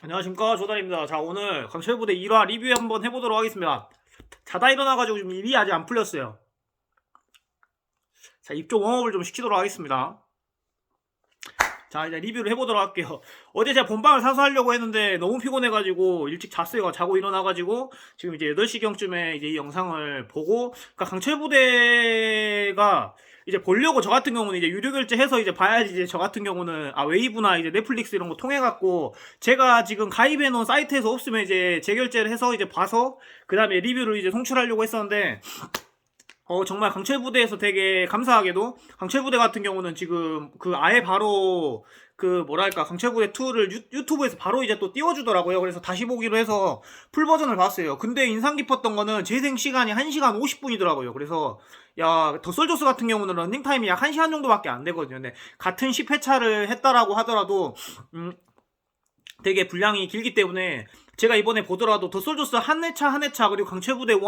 안녕하십니까, 조달입니다. 자, 오늘 강철부대 1화 리뷰 한번 해보도록 하겠습니다. 자다 일어나가지고 좀 일이 아직 안 풀렸어요. 자, 입 좀 웜업을 좀 시키도록 하겠습니다. 자, 이제 리뷰를 해보도록 할게요. 어제 제가 본방을 사수하려고 했는데 너무 피곤해가지고 일찍 잤어요. 자고 일어나가지고 지금 이제 8시경쯤에 이제 이 영상을 보고, 그러니까 강철부대가 이제 보려고, 저 같은 경우는 이제 유료 결제해서 이제 봐야지, 이제 저 같은 경우는 웨이브나 이제 넷플릭스 이런 거 통해 갖고 제가 지금 가입해 놓은 사이트에서 없으면 이제 재결제를 해서 이제 봐서 그 다음에 리뷰를 이제 송출하려고 했었는데, 정말 강철부대에서 되게 감사하게도, 강철부대 같은 경우는 지금 아예 바로 뭐랄까, 강철부대 2를 유튜브에서 바로 이제 또 띄워주더라고요. 그래서 다시 보기로 해서 풀 버전을 봤어요. 근데 인상 깊었던 거는 재생 시간이 1시간 50분이더라고요. 그래서 야, 더솔조스 같은 경우는 런닝타임이 약 1시간 정도밖에 안 되거든요. 근데 같은 10회차를 했다라고 하더라도 되게 분량이 길기 때문에 제가 이번에 보더라도 더솔조스 한 회차 그리고 강철부대 1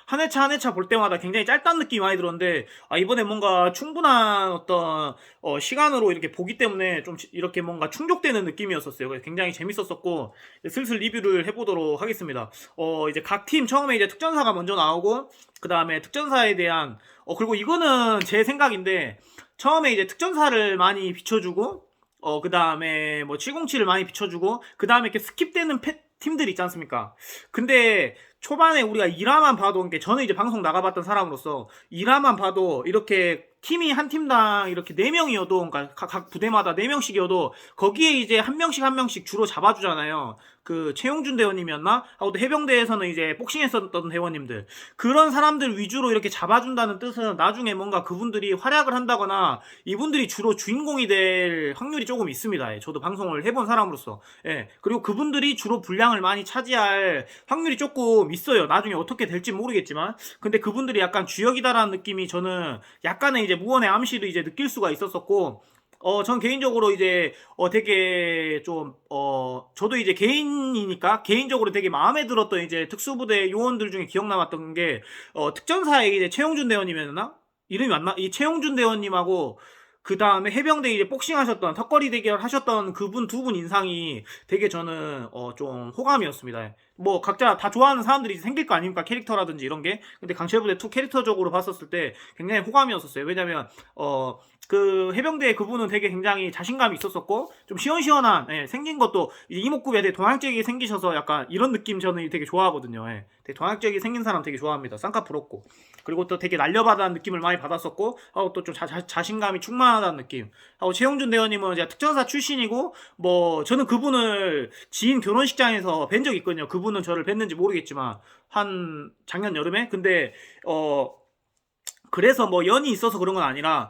한 회차 볼 때마다 굉장히 짧다는 느낌이 많이 들었는데, 이번에 뭔가 충분한 어떤 시간으로 이렇게 보기 때문에 좀 이렇게 뭔가 충족되는 느낌이었었어요. 그래서 굉장히 재밌었었고, 슬슬 리뷰를 해보도록 하겠습니다. 이제 각 팀 처음에 이제 특전사가 먼저 나오고, 그 다음에 특전사에 대한 그리고 이거는 제 생각인데, 처음에 이제 특전사를 많이 비춰주고, 그 다음에 뭐 707을 많이 비춰주고, 그 다음에 이렇게 스킵되는 팀들 있지 않습니까? 근데 초반에 우리가 1화만 봐도, 그러니까 저는 이제 방송 나가봤던 사람으로서 1화만 봐도 이렇게 팀이 한 팀당 이렇게 4명이어도, 그러니까 각 부대마다 4명씩이어도 거기에 이제 한 명씩 주로 잡아주잖아요. 최용준 대원님이었나? 하고 또 해병대에서는 이제 복싱했었던 대원님들, 그런 사람들 위주로 이렇게 잡아준다는 뜻은 나중에 뭔가 그분들이 활약을 한다거나 이분들이 주로 주인공이 될 확률이 조금 있습니다. 저도 방송을 해본 사람으로서. 그리고 그분들이 주로 분량을 많이 차지할 확률이 조금 있어요. 나중에 어떻게 될지 모르겠지만. 근데 그분들이 약간 주역이다라는 느낌이 저는 약간의 이제 무언의 암시도 이제 느낄 수가 있었었고, 전 개인적으로 이제, 되게 좀, 저도 이제 개인이니까, 개인적으로 되게 마음에 들었던 이제 특수부대 요원들 중에 기억 남았던 게, 특전사의 이제 최용준 대원님이었나? 이름이 맞나? 이 최용준 대원님하고, 그 다음에 해병대 이제 복싱 하셨던, 턱걸이 대결 하셨던 그분 두 분 인상이 되게 저는, 좀 호감이었습니다. 뭐, 각자 다 좋아하는 사람들이 생길 거 아닙니까? 캐릭터라든지 이런 게. 근데 강철부대 2 캐릭터적으로 봤었을 때 굉장히 호감이었었어요. 왜냐면, 해병대 그분은 되게 굉장히 자신감이 있었었고, 좀 시원시원한, 생긴 것도, 이제 이목구비가 되게 동양적이게 생기셔서 약간 이런 느낌 저는 되게 좋아하거든요. 되게 동양적이게 생긴 사람 되게 좋아합니다. 쌍꺼풀없고. 그리고 또 되게 날려받아는 느낌을 많이 받았었고, 하고 또 좀 자신감이 충만하다는 느낌. 하고 최용준 대원님은 제가 특전사 출신이고, 뭐, 저는 그분을 지인 결혼식장에서 뵌 적이 있거든요. 그분은 저를 뵀는지 모르겠지만, 작년 여름에? 근데, 그래서 뭐 연이 있어서 그런 건 아니라,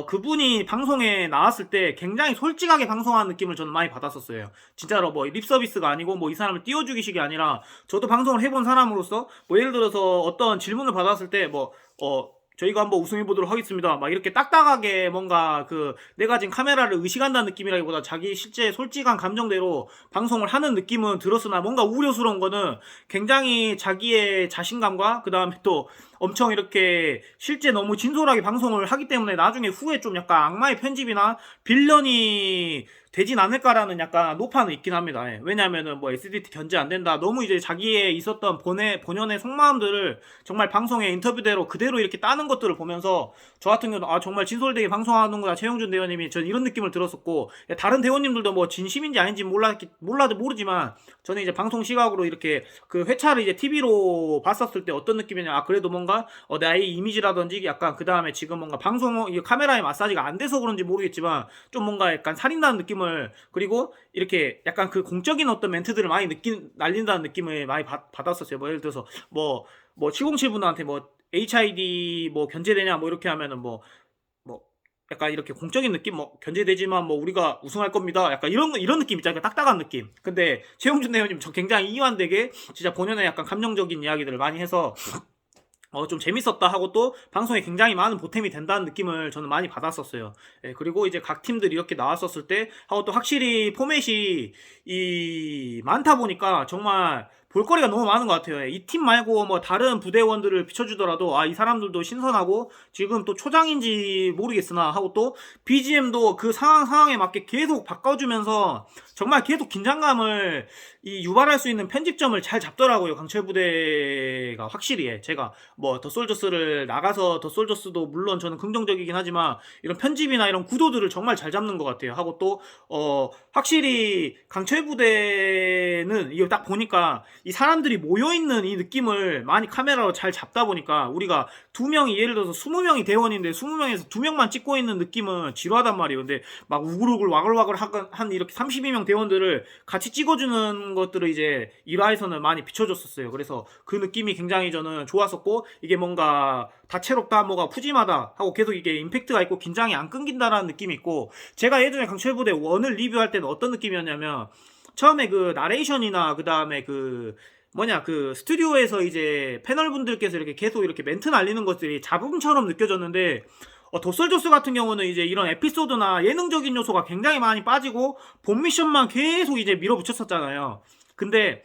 그분이 방송에 나왔을 때 굉장히 솔직하게 방송하는 느낌을 저는 많이 받았었어요. 진짜로 뭐 립서비스가 아니고 뭐 이 사람을 띄워주기식이 아니라, 저도 방송을 해본 사람으로서 뭐 예를 들어서 어떤 질문을 받았을 때 저희가 한번 우승해 보도록 하겠습니다, 막 이렇게 딱딱하게 뭔가 내가 지금 카메라를 의식한다는 느낌이라기보다 자기 실제 솔직한 감정대로 방송을 하는 느낌은 들었으나, 뭔가 우려스러운 거는 굉장히 자기의 자신감과 그 다음에 또 엄청 이렇게 실제 너무 진솔하게 방송을 하기 때문에 나중에 후에 좀 약간 악마의 편집이나 빌런이 되진 않을까라는 약간 노파는 있긴 합니다. 왜냐면은 뭐 SDT 견제 안 된다, 너무 이제 자기의 있었던 본연의 속마음들을 정말 방송의 인터뷰대로 그대로 이렇게 따는 것들을 보면서 저 같은 경우는 정말 진솔되게 방송하는구나 최용준 대원님이, 전 이런 느낌을 들었었고, 다른 대원님들도 뭐 진심인지 아닌지 모르지만 저는 이제 방송 시각으로 이렇게 회차를 이제 TV로 봤었을 때 어떤 느낌이냐, 그래도 뭔가 나의 이미지라든지 약간 그 다음에 지금 뭔가 방송 카메라에 마사지가 안 돼서 그런지 모르겠지만 좀 뭔가 약간 살인다는 느낌을, 그리고 이렇게 약간 공적인 어떤 멘트들을 많이 날린다는 느낌을 많이 받았었어요. 뭐 예를 들어서 뭐 707분한테 뭐 HID 뭐 견제되냐 뭐 이렇게 하면은 뭐 약간 이렇게 공적인 느낌, 뭐 견제되지만 뭐 우리가 우승할 겁니다, 약간 이런 느낌 있잖아요. 딱딱한 느낌. 근데 최용준 대원님 저 굉장히 이완되게 진짜 본연의 약간 감정적인 이야기들을 많이 해서 좀 재밌었다 하고, 또 방송에 굉장히 많은 보탬이 된다는 느낌을 저는 많이 받았었어요. 그리고 이제 각 팀들이 이렇게 나왔었을 때 하고, 또 확실히 포맷이 많다 보니까 정말 볼거리가 너무 많은 것 같아요. 예. 이 팀 말고 뭐 다른 부대원들을 비춰주더라도 아, 이 사람들도 신선하고 지금 또 초장인지 모르겠으나 하고 또 BGM도 그 상황에 맞게 계속 바꿔주면서 정말 계속 긴장감을 유발할 수 있는 편집점을 잘 잡더라고요. 강철 부대가 확실히. 제가 뭐 더 솔저스를 나가서 더 솔저스도 물론 저는 긍정적이긴 하지만 이런 편집이나 이런 구도들을 정말 잘 잡는 것 같아요. 하고 또 확실히 강철 부대는 이거 딱 보니까 이 사람들이 모여있는 이 느낌을 많이 카메라로 잘 잡다 보니까 우리가 2명이 예를 들어서 20명이 대원인데 20명에서 2명만 찍고 있는 느낌은 지루하단 말이에요. 근데 막 우글우글 와글와글 한 이렇게 32명 대원들을 같이 찍어주는 것들을 이제 1화에서는 많이 비춰줬었어요. 그래서 그 느낌이 굉장히 저는 좋았었고 이게 뭔가 다채롭다 뭐가 푸짐하다 하고 계속 이게 임팩트가 있고 긴장이 안 끊긴다라는 느낌이 있고 제가 예전에 강철부대 1을 리뷰할 때는 어떤 느낌이었냐면 처음에 그 나레이션이나 그 다음에 그 스튜디오에서 이제 패널분들께서 이렇게 계속 이렇게 멘트 날리는 것들이 잡음처럼 느껴졌는데 덧솔저스 같은 경우는 이제 이런 에피소드나 예능적인 요소가 굉장히 많이 빠지고 본 미션만 계속 이제 밀어붙였었잖아요. 근데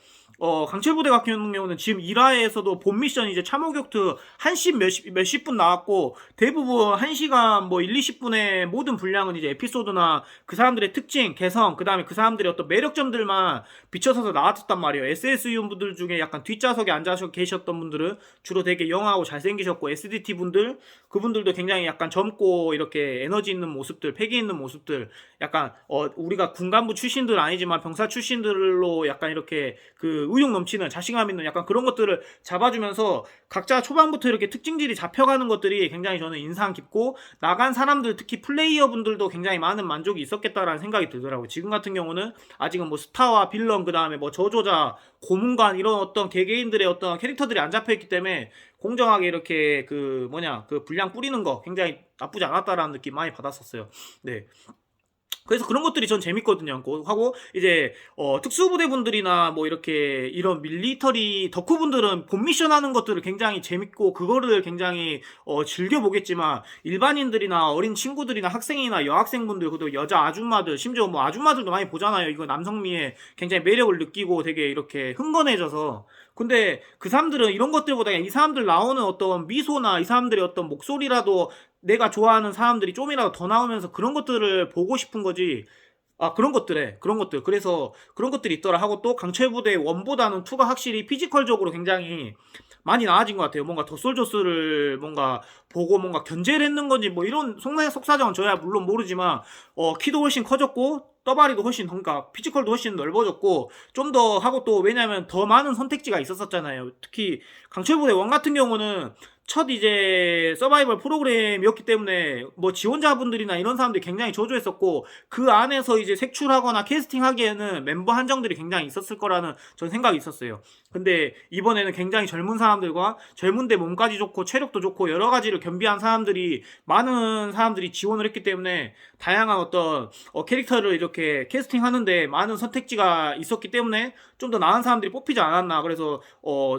강철부대 같은 경우는 지금 1화에서도 본 미션 이제 참호격투 1시 몇십 분 나왔고 대부분 1시간 뭐 1, 20분의 모든 분량은 이제 에피소드나 그 사람들의 특징, 개성, 그 다음에 그 사람들의 어떤 매력점들만 비춰서서 나왔단 말이에요. SSU 분들 중에 약간 뒷좌석에 앉아서 계셨던 분들은 주로 되게 영하고 잘생기셨고 SDT 분들 그분들도 굉장히 약간 젊고 이렇게 에너지 있는 모습들, 패기 있는 모습들 약간 우리가 군간부 출신들 아니지만 병사 출신들로 약간 이렇게 그 의욕 넘치는 자신감 있는 약간 그런 것들을 잡아주면서 각자 초반부터 이렇게 특징들이 잡혀가는 것들이 굉장히 저는 인상 깊고 나간 사람들 특히 플레이어 분들도 굉장히 많은 만족이 있었겠다라는 생각이 들더라고요. 지금 같은 경우는 아직은 뭐 스타와 빌런 그 다음에 뭐 저조자 고문관 이런 어떤 개개인들의 어떤 캐릭터들이 안 잡혀있기 때문에 공정하게 이렇게 그 분량 뿌리는 거 굉장히 나쁘지 않았다라는 느낌 많이 받았었어요. 네. 그래서 그런 것들이 전 재밌거든요. 하고 이제 특수부대분들이나 뭐 이렇게 이런 밀리터리 덕후분들은 본 미션 하는 것들을 굉장히 재밌고 그거를 굉장히 즐겨보겠지만 일반인들이나 어린 친구들이나 학생이나 여학생분들 그리고 여자 아줌마들 심지어 뭐 아줌마들도 많이 보잖아요. 이거 남성미에 굉장히 매력을 느끼고 되게 이렇게 흥건해져서 근데 그 사람들은 이런 것들보다 이 사람들 나오는 어떤 미소나 이 사람들의 어떤 목소리라도 내가 좋아하는 사람들이 좀이라도 더 나오면서 그런 것들을 보고 싶은 거지. 아, 그런 것들. 그래서 그런 것들이 있더라 하고 또 강철부대 1보다는 2가 확실히 피지컬적으로 굉장히 많이 나아진 것 같아요. 뭔가 덧솔저스를 뭔가 보고 뭔가 견제를 했는 건지 뭐 이런 속사정은 저야 물론 모르지만 키도 훨씬 커졌고 떠바리도 훨씬 그러니까 피지컬도 훨씬 넓어졌고 좀 더 하고 또 왜냐면 더 많은 선택지가 있었었잖아요. 특히 강철부대 1 같은 경우는 첫 이제 서바이벌 프로그램이었기 때문에 뭐 지원자분들이나 이런 사람들이 굉장히 저조했었고 그 안에서 이제 색출하거나 캐스팅하기에는 멤버 한정들이 굉장히 있었을 거라는 전 생각이 있었어요. 근데 이번에는 굉장히 젊은 사람들과 젊은데 몸까지 좋고 체력도 좋고 여러 가지를 겸비한 사람들이 많은 사람들이 지원을 했기 때문에 다양한 어떤 캐릭터를 이렇게 캐스팅하는데 많은 선택지가 있었기 때문에 좀 더 나은 사람들이 뽑히지 않았나. 그래서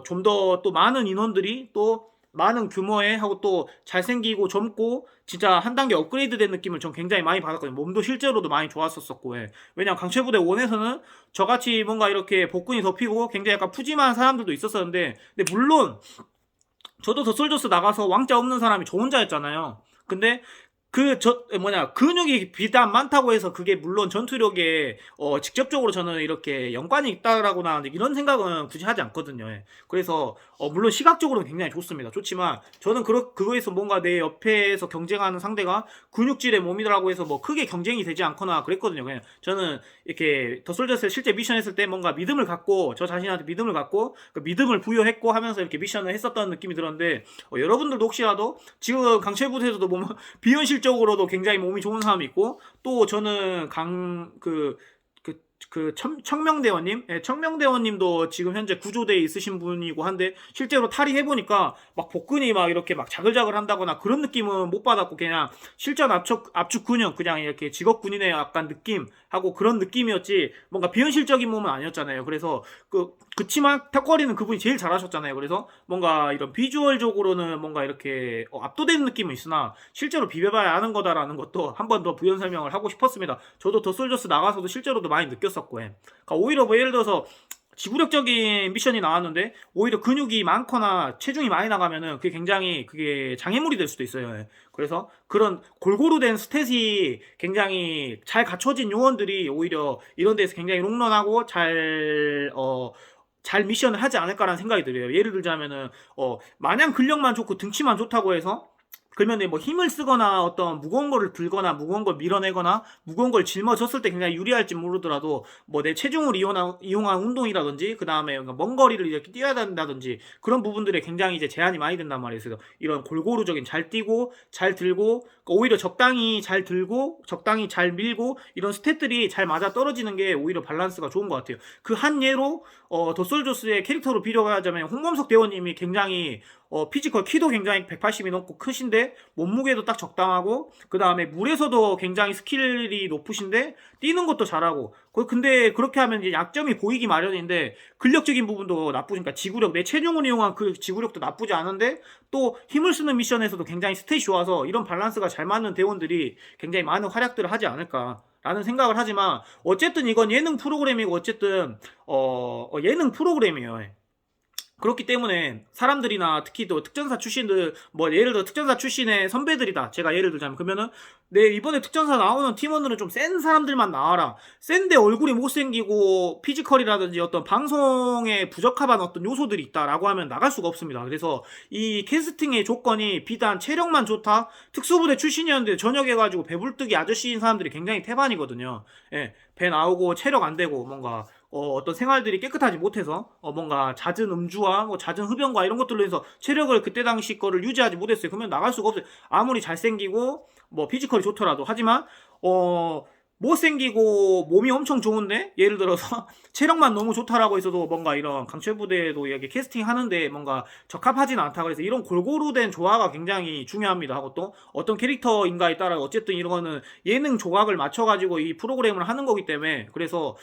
좀 더 또 많은 인원들이 또 많은 규모의 하고 또 잘생기고 젊고 진짜 한 단계 업그레이드 된 느낌을 전 굉장히 많이 받았거든요. 몸도 실제로도 많이 좋았었고 왜냐면 강철부대 1에서는 저같이 뭔가 이렇게 복근이 덮이고 굉장히 약간 푸짐한 사람들도 있었었는데 근데 물론 저도 더 솔저스 나가서 왕자 없는 사람이 저 혼자였잖아요. 근데 근육이 비단 많다고 해서 그게 물론 전투력에 직접적으로 저는 이렇게 연관이 있다라고나 이런 생각은 굳이 하지 않거든요. 그래서 물론 시각적으로는 굉장히 좋지만 저는 그거에서 뭔가 내 옆에서 경쟁하는 상대가 근육질의 몸이라고 해서 뭐 크게 경쟁이 되지 않거나 그랬거든요. 그냥 저는 이렇게 더 솔저스 실제 미션 했을 때 뭔가 믿음을 갖고 저 자신한테 믿음을 갖고 그 믿음을 부여했고 하면서 이렇게 미션을 했었다는 느낌이 들었는데 여러분들도 혹시라도 지금 강철부대에서도 보면 비현실적으로도 굉장히 몸이 좋은 사람이 있고 또 저는 청명대원님? 청명대원님도 지금 현재 구조대에 있으신 분이고 한데 실제로 탈의해보니까 막 복근이 막 이렇게 막 자글자글 한다거나 그런 느낌은 못 받았고 그냥 실전 압축 근육 그냥 이렇게 직업 군인의 약간 느낌하고 그런 느낌이었지 뭔가 비현실적인 몸은 아니었잖아요. 그래서 그치만 턱걸이는 그분이 제일 잘하셨잖아요. 그래서 뭔가 이런 비주얼적으로는 뭔가 이렇게 압도되는 느낌은 있으나 실제로 비벼봐야 아는 거다라는 것도 한 번 더 부연 설명을 하고 싶었습니다. 저도 더 솔저스 나가서도 실제로도 많이 느꼈었고 그러니까 오히려 뭐 예를 들어서 지구력적인 미션이 나왔는데 오히려 근육이 많거나 체중이 많이 나가면은 그게 굉장히 그게 장애물이 될 수도 있어요. 예. 그래서 그런 골고루 된 스탯이 굉장히 잘 갖춰진 요원들이 오히려 이런 데서 굉장히 롱런하고 잘 미션을 하지 않을까라는 생각이 들어요. 예를 들자면은 마냥 근력만 좋고 등치만 좋다고 해서 그러면 뭐 힘을 쓰거나 어떤 무거운 거를 들거나 무거운 걸 밀어내거나 무거운 걸 짊어졌을 때 굉장히 유리할지 모르더라도 뭐 내 체중을 이용한 운동이라든지 그 다음에 먼 거리를 이렇게 뛰어야 된다든지 그런 부분들에 굉장히 이제 제한이 많이 된단 말이에요. 그래서 이런 골고루적인 잘 뛰고 잘 들고 오히려 적당히 잘 들고 적당히 잘 밀고 이런 스탯들이 잘 맞아 떨어지는 게 오히려 밸런스가 좋은 것 같아요. 그 한 예로 더솔조스의 캐릭터로 비교하자면 홍범석 대원님이 굉장히 피지컬 키도 굉장히 180이 넘고 크신데 몸무게도 딱 적당하고 그 다음에 물에서도 굉장히 스킬이 높으신데 뛰는 것도 잘하고 근데 그렇게 하면 이제 약점이 보이기 마련인데 근력적인 부분도 나쁘니까 지구력 내 체중을 이용한 그 지구력도 나쁘지 않은데 또 힘을 쓰는 미션에서도 굉장히 스탯이 좋아서 이런 밸런스가 잘 맞는 대원들이 굉장히 많은 활약들을 하지 않을까 라는 생각을 하지만 어쨌든 이건 예능 프로그램이고 어쨌든 예능 프로그램이에요. 그렇기 때문에 사람들이나 특히 또 특전사 출신들 뭐 예를 들어 특전사 출신의 선배들이다 제가 예를 들자면 그러면은 내 이번에 특전사 나오는 팀원들은 좀 센 사람들만 나와라 센데 얼굴이 못생기고 피지컬이라든지 어떤 방송에 부적합한 어떤 요소들이 있다라고 하면 나갈 수가 없습니다. 그래서 이 캐스팅의 조건이 비단 체력만 좋다 특수부대 출신이었는데 전역해가지고 배불뜨기 아저씨인 사람들이 굉장히 태반이거든요. 예, 배 나오고 체력 안 되고 뭔가 어떤 생활들이 깨끗하지 못해서 뭔가 잦은 음주와 뭐 잦은 흡연과 이런 것들로 해서 체력을 그때 당시 거를 유지하지 못했어요. 그러면 나갈 수가 없어요. 아무리 잘생기고 뭐 피지컬이 좋더라도 하지만 못생기고 몸이 엄청 좋은데 예를 들어서 체력만 너무 좋다라고 해서도 뭔가 이런 강철부대도 이렇게 캐스팅 하는데 뭔가 적합하진 않다. 그래서 이런 골고루 된 조화가 굉장히 중요합니다. 하고 또 어떤 캐릭터인가에 따라 어쨌든 이런 거는 예능 조각을 맞춰가지고 이 프로그램을 하는 거기 때문에 그래서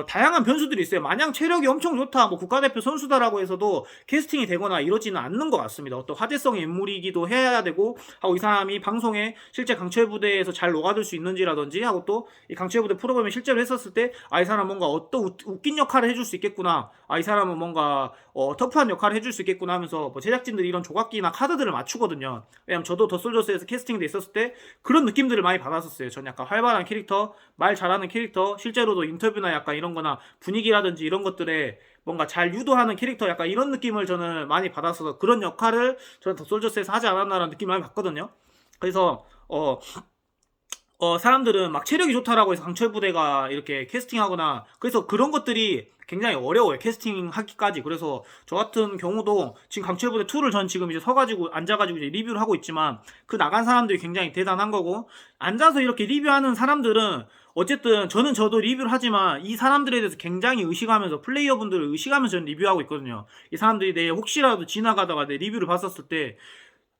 다양한 변수들이 있어요. 마냥 체력이 엄청 좋다 뭐 국가대표 선수다라고 해서도 캐스팅이 되거나 이러지는 않는 것 같습니다. 어떤 화제성의 인물이기도 해야 되고 하고 이 사람이 방송에 실제 강철부대에서 잘 녹아들 수 있는지라든지 하고 또 이 강철부대 프로그램을 실제로 했었을 때 이 사람 뭔가 어떤 웃긴 역할을 해줄 수 있겠구나 이 사람은 뭔가 터프한 역할을 해줄 수 있겠구나 하면서 뭐 제작진들이 이런 조각기나 카드들을 맞추거든요. 왜냐면 저도 더솔저스에서 캐스팅돼 있었을 때 그런 느낌들을 많이 받았었어요. 전 약간 활발한 캐릭터 말 잘하는 캐릭터 실제로도 인터뷰나 약간 이런 거나 분위기라든지 이런 것들에 뭔가 잘 유도하는 캐릭터 약간 이런 느낌을 저는 많이 받았어서 그런 역할을 저는 더솔저스에서 하지 않았나라는 느낌을 많이 받거든요. 그래서 사람들은 막 체력이 좋다라고 해서 강철부대가 이렇게 캐스팅하거나 그래서 그런 것들이 굉장히 어려워요. 캐스팅 하기까지. 그래서 저 같은 경우도 지금 강철부대 2를 전 지금 이제 서가지고 앉아가지고 이제 리뷰를 하고 있지만 그 나간 사람들이 굉장히 대단한 거고 앉아서 이렇게 리뷰하는 사람들은 어쨌든 저도 리뷰를 하지만 이 사람들에 대해서 굉장히 의식하면서 플레이어분들을 의식하면서 저는 리뷰하고 있거든요. 이 사람들이 내 혹시라도 지나가다가 내 리뷰를 봤었을 때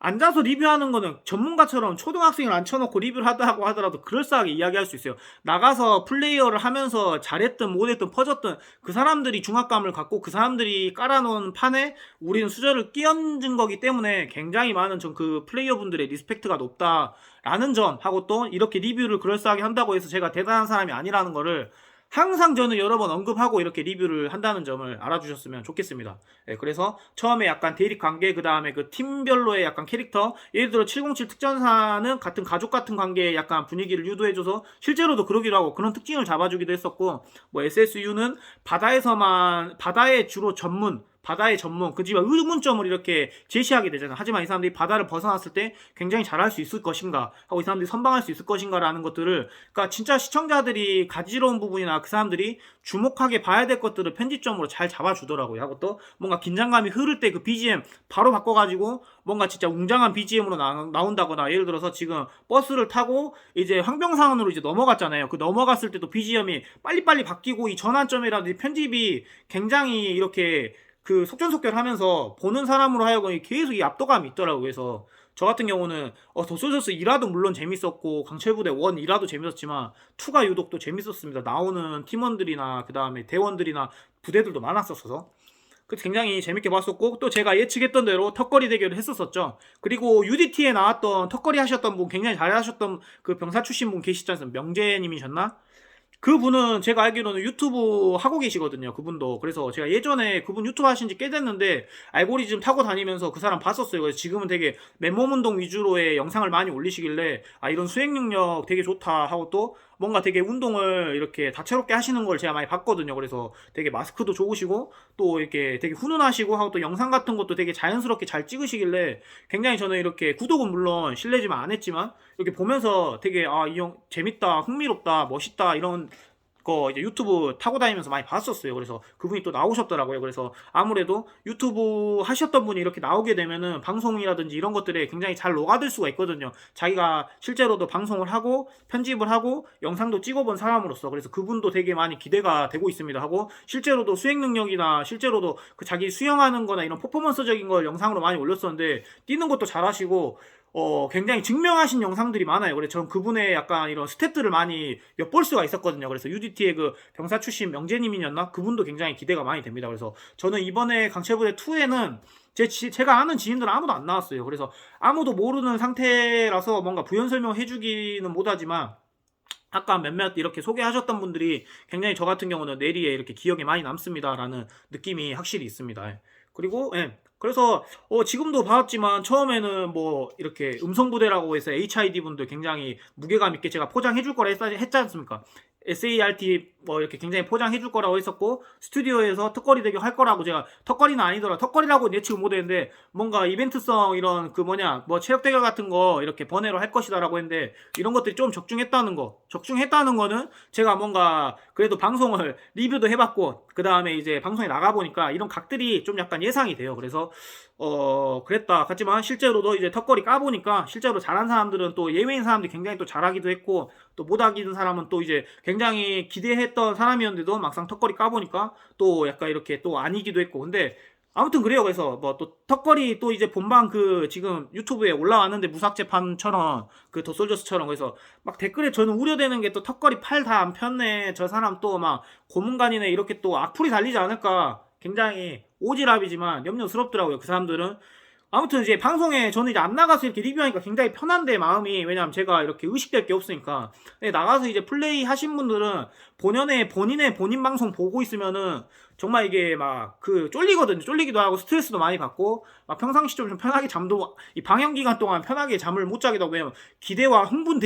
앉아서 리뷰하는 거는 전문가처럼 초등학생을 앉혀놓고 리뷰를 하다고 하더라도 그럴싸하게 이야기할 수 있어요. 나가서 플레이어를 하면서 잘했든 못했든 퍼졌든 그 사람들이 중압감을 갖고 그 사람들이 깔아놓은 판에 우리는 수저를 끼얹은 거기 때문에 굉장히 많은 전 그 플레이어분들의 리스펙트가 높다라는 점 하고 또 이렇게 리뷰를 그럴싸하게 한다고 해서 제가 대단한 사람이 아니라는 거를 항상 저는 여러 번 언급하고 이렇게 리뷰를 한다는 점을 알아주셨으면 좋겠습니다. 네, 그래서 처음에 약간 대립 관계, 그 다음에 그 팀별로의 약간 캐릭터, 예를 들어 707 특전사는 같은 가족 같은 관계의 약간 분위기를 유도해줘서 실제로도 그러기도 하고 그런 특징을 잡아주기도 했었고, 뭐 SSU는 바다의 주로 전문, 바다의 전문, 그 집의 의문점을 이렇게 제시하게 되잖아요. 하지만 이 사람들이 바다를 벗어났을 때 굉장히 잘할 수 있을 것인가 하고 이 사람들이 선방할 수 있을 것인가 라는 것들을 그러니까 진짜 시청자들이 가지러운 부분이나 그 사람들이 주목하게 봐야 될 것들을 편집점으로 잘 잡아주더라고요. 하고 또 뭔가 긴장감이 흐를 때 그 BGM 바로 바꿔가지고 뭔가 진짜 웅장한 BGM으로 나온다거나 예를 들어서 지금 버스를 타고 이제 황병산으로 이제 넘어갔잖아요. 그 넘어갔을 때도 BGM이 빨리빨리 바뀌고 이 전환점이라든지 편집이 굉장히 이렇게 그 속전속결하면서 보는 사람으로 하여금 계속 이 압도감이 있더라고요. 그래서 저 같은 경우는 더솔저스 2라도 물론 재밌었고 강철부대 1 2라도 재밌었지만 2가 유독 또 재밌었습니다. 나오는 팀원들이나 그 다음에 대원들이나 부대들도 많았었어서 그래서 굉장히 재밌게 봤었고 또 제가 예측했던 대로 턱걸이 대결을 했었었죠. 그리고 UDT에 나왔던 턱걸이 하셨던 분 굉장히 잘하셨던 그 병사 출신 분 계시지 않습니까? 명재님이셨나? 그분은 제가 알기로는 유튜브 하고 계시거든요. 그분도. 그래서 제가 예전에 그분 유튜브 하신 지 꽤 됐는데 알고리즘 타고 다니면서 그 사람 봤었어요. 그래서 지금은 되게 맨몸 운동 위주로의 영상을 많이 올리시길래 아, 이런 수행 능력 되게 좋다 하고 또 뭔가 되게 운동을 이렇게 다채롭게 하시는 걸 제가 많이 봤거든요. 그래서 되게 마스크도 좋으시고 또 이렇게 되게 훈훈하시고 하고 또 영상 같은 것도 되게 자연스럽게 잘 찍으시길래 굉장히 저는 이렇게 구독은 물론 실례지만 안 했지만 이렇게 보면서 되게 아, 이 형 재밌다, 흥미롭다, 멋있다 이런 거 이제 유튜브 타고 다니면서 많이 봤었어요. 그래서 그분이 또 나오셨더라고요. 그래서 아무래도 유튜브 하셨던 분이 이렇게 나오게 되면은 방송이라든지 이런 것들에 굉장히 잘 녹아들 수가 있거든요. 자기가 실제로도 방송을 하고 편집을 하고 영상도 찍어본 사람으로서 그래서 그분도 되게 많이 기대가 되고 있습니다. 하고 실제로도 수행 능력이나 실제로도 그 자기 수영하는 거나 이런 퍼포먼스적인 걸 영상으로 많이 올렸었는데 뛰는 것도 잘하시고 굉장히 증명하신 영상들이 많아요. 그래서 저는 그분의 약간 이런 스탯들을 많이 엿볼 수가 있었거든요. 그래서 UDT의 그 병사 출신 명재님이었나? 그분도 굉장히 기대가 많이 됩니다. 그래서 저는 이번에 강철부대 2에는 제가 아는 지인들은 아무도 안 나왔어요. 그래서 아무도 모르는 상태라서 뭔가 부연 설명해주기는 못하지만 아까 몇몇 이렇게 소개하셨던 분들이 굉장히 저 같은 경우는 내리에 이렇게 기억에 많이 남습니다라는 느낌이 확실히 있습니다. 예. 그리고 그래서 지금도 봤지만 처음에는 뭐 이렇게 음성부대라고 해서 HID 분들 굉장히 무게감 있게 제가 포장해 줄 거라 했지 않습니까? SART 뭐 이렇게 굉장히 포장해 줄 거라고 했었고 스튜디오에서 턱걸이 대결 할 거라고 제가 턱걸이는 아니더라 턱걸이라고 예측을 못 했는데 뭔가 이벤트성 이런 그 뭐냐 뭐 체력 대결 같은 거 이렇게 번외로 할 것이다라고 했는데 이런 것들이 좀 적중했다는 거는 제가 뭔가 그래도 방송을 리뷰도 해봤고 그 다음에 이제 방송에 나가 보니까 이런 각들이 좀 약간 예상이 돼요. 그래서 그랬다 같지만 실제로도 이제 턱걸이 까보니까 실제로 잘한 사람들은 또 예외인 사람들이 굉장히 또 잘하기도 했고 또 못하기는 사람은 또 이제 굉장히 기대했던 사람이었는데도 막상 턱걸이 까보니까 또 약간 이렇게 또 아니기도 했고 근데 아무튼 그래요. 그래서 뭐 또 턱걸이 또 이제 본방 그 지금 유튜브에 올라왔는데 무삭제판처럼 그 더솔저스처럼 그래서 막 댓글에 저는 우려되는 게 또 턱걸이 팔 다 안 폈네 저 사람 또 막 고문관이네 이렇게 또 악플이 달리지 않을까 굉장히 오지랖이지만 염려스럽더라고요. 그 사람들은 아무튼 이제 방송에 저는 이제 안 나가서 이렇게 리뷰하니까 굉장히 편한데 마음이 왜냐면 제가 이렇게 의식될 게 없으니까 근데 나가서 이제 플레이 하신 분들은 본인의 본인 방송 보고 있으면은 정말 이게 막 그 쫄리거든요. 쫄리기도 하고 스트레스도 많이 받고 막 평상시 좀 편하게 잠도 이 방영 기간 동안 편하게 잠을 못 자기도 하고 왜냐면 기대와 흥분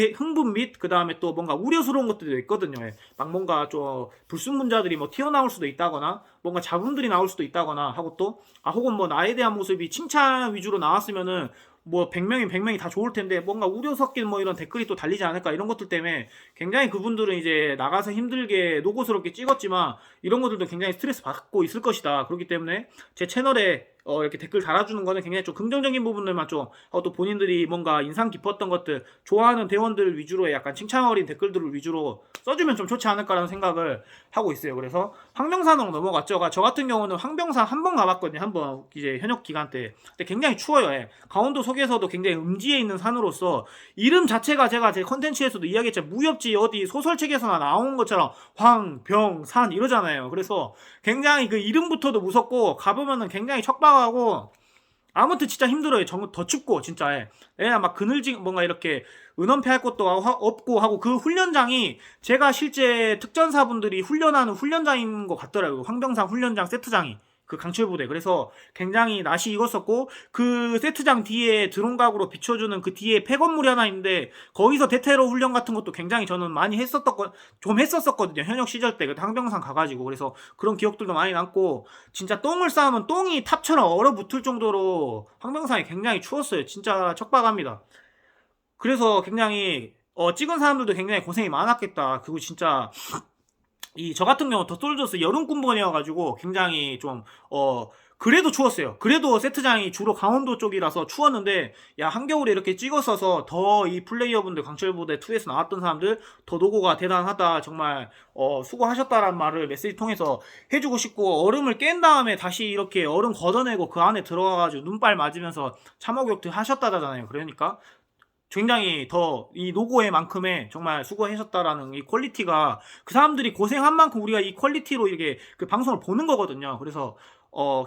및 그 다음에 또 뭔가 우려스러운 것들도 있거든요. 막 뭔가 좀 불순문자들이 뭐 튀어나올 수도 있다거나 뭔가 잡음들이 나올 수도 있다거나 하고 또 혹은 뭐 나에 대한 모습이 칭찬 위주로 나왔으면은 뭐 100명이 다 좋을 텐데 뭔가 우려 섞인 뭐 이런 댓글이 또 달리지 않을까 이런 것들 때문에 굉장히 그분들은 이제 나가서 힘들게 노고스럽게 찍었지만 이런 것들도 굉장히 스트레스 받고 있을 것이다. 그렇기 때문에 제 채널에 이렇게 댓글 달아주는 거는 굉장히 좀 긍정적인 부분들만 좀 하고 또 본인들이 뭔가 인상 깊었던 것들 좋아하는 대원들 위주로의 약간 칭찬 어린 댓글들을 위주로 써주면 좀 좋지 않을까라는 생각을 하고 있어요. 그래서 황병산으로 넘어갔죠. 저 같은 경우는 황병산 한 번 가봤거든요. 한 번 이제 현역 기간 때. 근데 굉장히 추워요. 예. 강원도 속에서도 굉장히 음지에 있는 산으로서 이름 자체가 제가 제 컨텐츠에서도 이야기했죠. 무협지 어디 소설책에서나 나온 것처럼 황병산 이러잖아요. 그래서 굉장히 그 이름부터도 무섭고 가보면은 굉장히 척박하고 아무튼 진짜 힘들어요. 더 춥고 진짜 막 그늘지 뭔가 이렇게 은원패할 것도 없고 하고 그 훈련장이 제가 실제 특전사분들이 훈련하는 훈련장인 것 같더라고요. 황병산 훈련장 세트장이 그 강철부대 그래서 굉장히 낯이 익었었고 그 세트장 뒤에 드론각으로 비춰주는 그 뒤에 폐건물이 하나 있는데 거기서 대테러 훈련 같은 것도 굉장히 저는 많이 좀 했었었거든요. 현역 시절 때 황병산 가가지고 그래서 그런 기억들도 많이 남고 진짜 똥을 싸면 똥이 탑처럼 얼어붙을 정도로 황병산이 굉장히 추웠어요. 진짜 척박합니다. 그래서 굉장히 찍은 사람들도 굉장히 고생이 많았겠다. 그리고 진짜 저 같은 경우 더 솔저스 여름 군번이어가지고 굉장히 좀 그래도 추웠어요. 그래도 세트장이 주로 강원도 쪽이라서 추웠는데 야 한겨울에 이렇게 찍었어서 더 이 플레이어분들 강철부대 2에서 나왔던 사람들 더 노고가 대단하다 정말 수고하셨다라는 말을 메시지 통해서 해주고 싶고 얼음을 깬 다음에 다시 이렇게 얼음 걷어내고 그 안에 들어가가지고 눈발 맞으면서 참호격들 하셨다잖아요. 그러니까 굉장히 더 이 노고의 만큼의 정말 수고하셨다라는 이 퀄리티가 그 사람들이 고생한 만큼 우리가 이 퀄리티로 이렇게 그 방송을 보는 거거든요. 그래서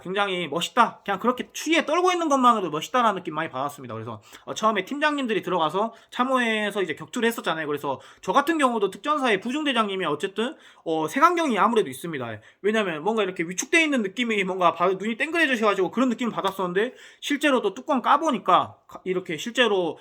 굉장히 멋있다. 그냥 그렇게 추위에 떨고 있는 것만으로도 멋있다라는 느낌 많이 받았습니다. 그래서 처음에 팀장님들이 들어가서 참호에서 이제 격투를 했었잖아요. 그래서 저 같은 경우도 특전사의 부중대장님이 어쨌든 색안경이 아무래도 있습니다. 왜냐면 뭔가 이렇게 위축되어 있는 느낌이 뭔가 눈이 땡그레져셔가지고 그런 느낌을 받았었는데 실제로도 뚜껑 까보니까 이렇게 실제로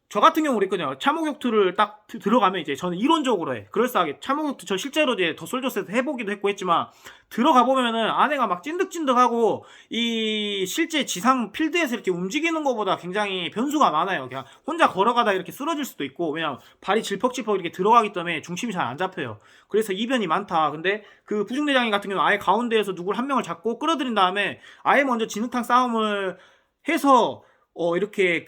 저 같은 경우는 그랬거든요. 참호격투를 딱 들어가면 이제 저는 이론적으로 그럴싸하게 참호격투 저 실제로 이제 더 솔저스에서 해보기도 했고 했지만 들어가 보면은 안에가 막 찐득찐득하고 이 실제 지상 필드에서 이렇게 움직이는 것보다 굉장히 변수가 많아요. 그냥 혼자 걸어가다 이렇게 쓰러질 수도 있고 왜냐면 발이 질퍽질퍽 이렇게 들어가기 때문에 중심이 잘 안 잡혀요. 그래서 이변이 많다. 근데 그 부중대장님 같은 경우는 아예 가운데에서 누굴 한 명을 잡고 끌어들인 다음에 아예 먼저 진흙탕 싸움을 해서 이렇게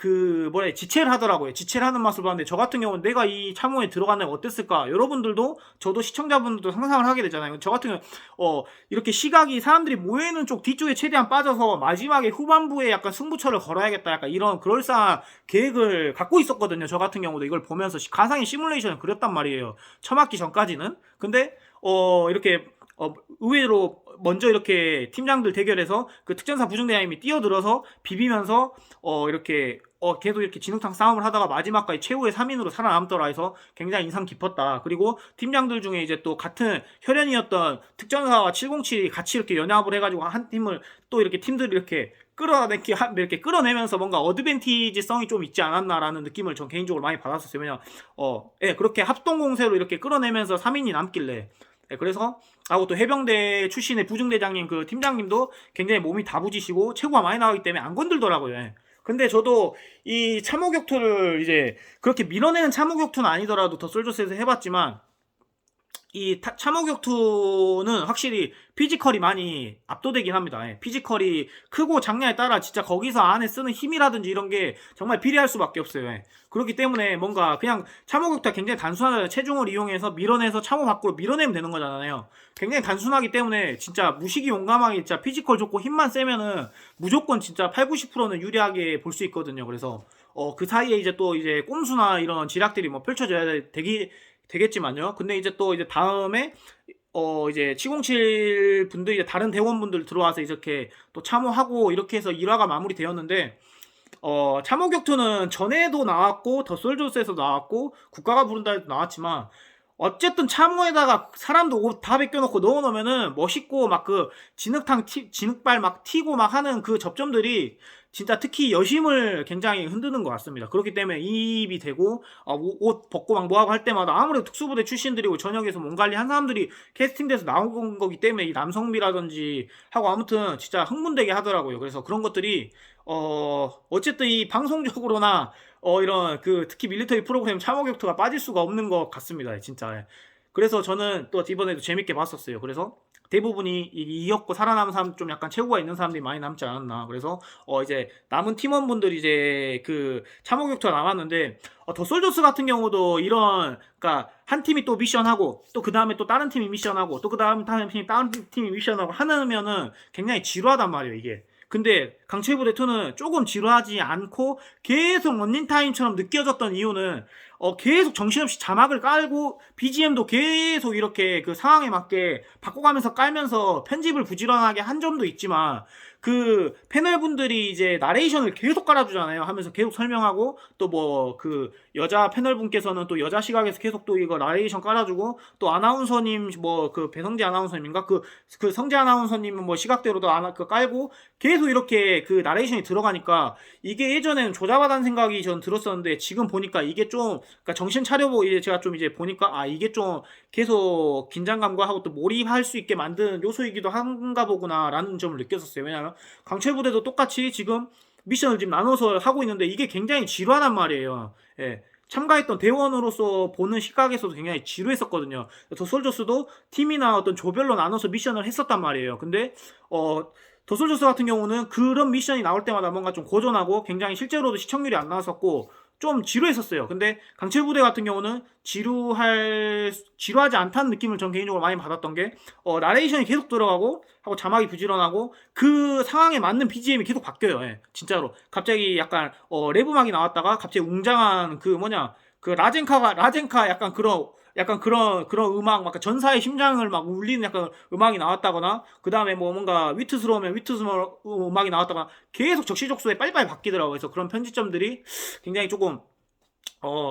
지체를 하더라고요. 지체를 하는 맛을 봤는데 저 같은 경우는 내가 이 참호에 들어가면 어땠을까? 여러분들도 저도 시청자분들도 상상을 하게 되잖아요. 저 같은 경우는 이렇게 시각이 사람들이 모여있는 쪽 뒤쪽에 최대한 빠져서 마지막에 후반부에 약간 승부처를 걸어야겠다. 약간 이런 그럴싸한 계획을 갖고 있었거든요. 저 같은 경우도 이걸 보면서 가상의 시뮬레이션을 그렸단 말이에요. 처음 하기 전까지는. 근데 이렇게 의외로 먼저 이렇게 팀장들 대결해서 그 특전사 부중대장님이 뛰어들어서 비비면서 이렇게 계속 이렇게 진흙탕 싸움을 하다가 마지막까지 최후의 3인으로 살아남더라 해서 굉장히 인상 깊었다. 그리고 팀장들 중에 이제 또 같은 혈연이었던 특전사와 707이 같이 이렇게 연합을 해가지고 한 팀을 또 이렇게 팀들이 이렇게 이렇게 끌어내면서 뭔가 어드밴티지성이 좀 있지 않았나라는 느낌을 전 개인적으로 많이 받았었어요. 왜냐면 그렇게 합동공세로 이렇게 끌어내면서 3인이 남길래 그래서 하고 또 해병대 출신의 부중대장님 그 팀장님도 굉장히 몸이 다부지시고 체구가 많이 나가기 때문에 안 건들더라고요. 근데 저도 이 참호격투를 이제 그렇게 밀어내는 참호격투는 아니더라도 더 솔저스에서 해봤지만 이 참호격투는 확실히 피지컬이 많이 압도되긴 합니다. 피지컬이 크고 작냐에 따라 진짜 거기서 안에 쓰는 힘이라든지 이런 게 정말 비례할 수밖에 없어요. 그렇기 때문에 뭔가 그냥 참호격투가 굉장히 단순하잖아요. 체중을 이용해서 밀어내서 참호 밖으로 밀어내면 되는 거잖아요. 굉장히 단순하기 때문에 진짜 무식이 용감하게 진짜 피지컬 좋고 힘만 세면은 무조건 진짜 8, 90%는 유리하게 볼 수 있거든요. 그래서 그 사이에 이제 또 이제 꼼수나 이런 지략들이 뭐 펼쳐져야 되겠지만요. 근데 이제 또 이제 다음에 이제 707 분들 이제 다른 대원분들 들어와서 이렇게 또 참호하고 이렇게 해서 1화가 마무리되었는데 참호격투는 전에도 나왔고 더 솔저스에서 나왔고 국가가 부른다에도 나왔지만 어쨌든 참호에다가 사람도 옷 다 벗겨놓고 넣어놓으면은 멋있고 막 그 진흙발 막 튀고 막 하는 그 접점들이 진짜 특히 여심을 굉장히 흔드는 것 같습니다. 그렇기 때문에 이입이 되고 옷 벗고 막 뭐하고 할 때마다 아무래도 특수부대 출신들이고 전역에서 몸 관리한 사람들이 캐스팅돼서 나온 거기 때문에 이 남성비라든지 하고 아무튼 진짜 흥분되게 하더라고요. 그래서 그런 것들이 어쨌든 이 방송적으로나 이런 특히 밀리터리 프로그램 참호격투가 빠질 수가 없는 것 같습니다. 진짜. 그래서 저는 또 이번에도 재밌게 봤었어요. 그래서 대부분이 이겼고 살아남은 사람 좀 약간 체구가 있는 사람들이 많이 남지 않았나. 그래서 이제 남은 팀원분들이 이제 그 참호격투가 남았는데 더 솔저스 같은 경우도 이런 그러니까 한 팀이 또 미션하고 또 그 다음에 또 다른 팀이 미션하고 또 그 다음 다른 팀이 미션하고 하면은 굉장히 지루하단 말이에요 이게. 근데 강철부대 2는 조금 지루하지 않고 계속 런닝타임처럼 느껴졌던 이유는 계속 정신없이 자막을 깔고 BGM도 계속 이렇게 그 상황에 맞게 바꿔가면서 깔면서 편집을 부지런하게 한 점도 있지만 그 패널분들이 이제 나레이션을 계속 깔아주잖아요. 하면서 계속 설명하고 또 뭐 그 여자 패널분께서는 또 여자 시각에서 계속 또 이거 나레이션 깔아주고 또 아나운서님 뭐 그 배성재 아나운서님인가 그 성재 아나운서님은 뭐 시각대로도 깔고 계속 이렇게 그 나레이션이 들어가니까 이게 예전에는 조잡하다는 생각이 전 들었었는데 지금 보니까 이게 좀 그러니까 정신 차려보고 이제 제가 좀 이제 보니까 이게 좀 계속 긴장감과 하고 또 몰입할 수 있게 만드는 요소이기도 한가 보구나라는 점을 느꼈었어요. 왜냐하면 강철부대도 똑같이 지금 미션을 지금 나눠서 하고 있는데 이게 굉장히 지루하단 말이에요. 참가했던 대원으로서 보는 시각에서도 굉장히 지루했었거든요. 더 솔저스도 팀이나 어떤 조별로 나눠서 미션을 했었단 말이에요. 근데 더 솔저스 같은 경우는 그런 미션이 나올 때마다 뭔가 좀 고전하고 굉장히 실제로도 시청률이 안 나왔었고 좀 지루했었어요. 근데 강철부대 같은 경우는 지루하지 않다는 느낌을 전 개인적으로 많이 받았던 게 나레이션이 계속 들어가고 하고 자막이 부지런하고 그 상황에 맞는 BGM이 계속 바뀌어요. 진짜로 갑자기 약간 랩음악이 나왔다가 갑자기 웅장한 그 라젠카 약간 그런 약간 그런 음악, 막 전사의 심장을 막 울리는 약간 음악이 나왔다거나, 그 다음에 뭐 뭔가 위트스러우면 위트스러운 음악이 나왔다거나, 계속 적시적소에 빨리빨리 바뀌더라고요. 그래서 그런 편집점들이 굉장히 조금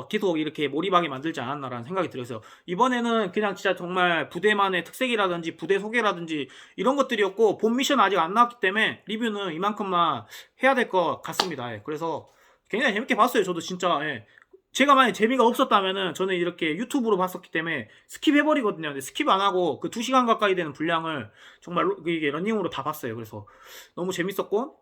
계속 이렇게 몰입하게 만들지 않았나라는 생각이 들어서, 이번에는 그냥 진짜 정말 부대만의 특색이라든지 부대 소개라든지 이런 것들이었고, 본 미션 아직 안 나왔기 때문에 리뷰는 이만큼만 해야 될 것 같습니다. 예. 그래서 굉장히 재밌게 봤어요. 저도 진짜. 예. 제가 만약에 재미가 없었다면은 저는 이렇게 유튜브로 봤었기 때문에 스킵해버리거든요. 근데 스킵 안 하고 그 2시간 가까이 되는 분량을 정말 이게 러닝으로 다 봤어요. 그래서 너무 재밌었고,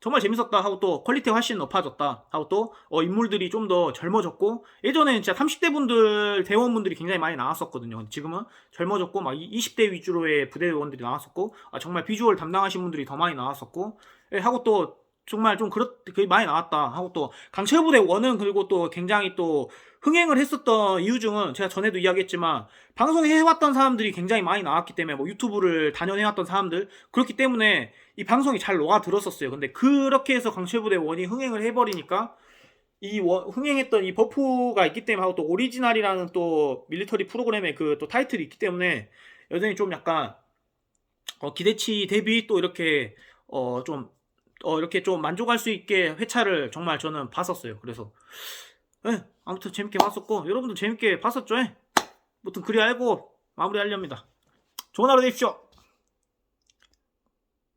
정말 재밌었다 하고, 또 퀄리티가 훨씬 높아졌다 하고, 또 인물들이 좀 더 젊어졌고, 예전에는 진짜 30대 분들 대원분들이 굉장히 많이 나왔었거든요. 근데 지금은 젊어졌고 막 20대 위주로의 부대원들이 나왔었고, 정말 비주얼 담당하신 분들이 더 많이 나왔었고, 예, 하고 또 정말 좀 그렇게 많이 나왔다 하고, 또 강철부대 원은 그리고 또 굉장히 또 흥행을 했었던 이유 중은 제가 전에도 이야기했지만, 방송해왔던 사람들이 굉장히 많이 나왔기 때문에, 뭐 유튜브를 단연해왔던 사람들, 그렇기 때문에 이 방송이 잘 녹아들었었어요. 근데 그렇게 해서 강철부대 원이 흥행을 해버리니까, 흥행했던 이 버프가 있기 때문에, 하고 또 오리지널이라는 또 밀리터리 프로그램의 그 또 타이틀이 있기 때문에, 여전히 좀 약간 기대치 대비 또 이렇게 좀 이렇게 좀 만족할 수 있게 회차를 정말 저는 봤었어요. 그래서 예, 아무튼 재밌게 봤었고, 여러분도 재밌게 봤었죠? 예? 아무튼 그리 알고 마무리하렵니다. 좋은 하루 되십시오.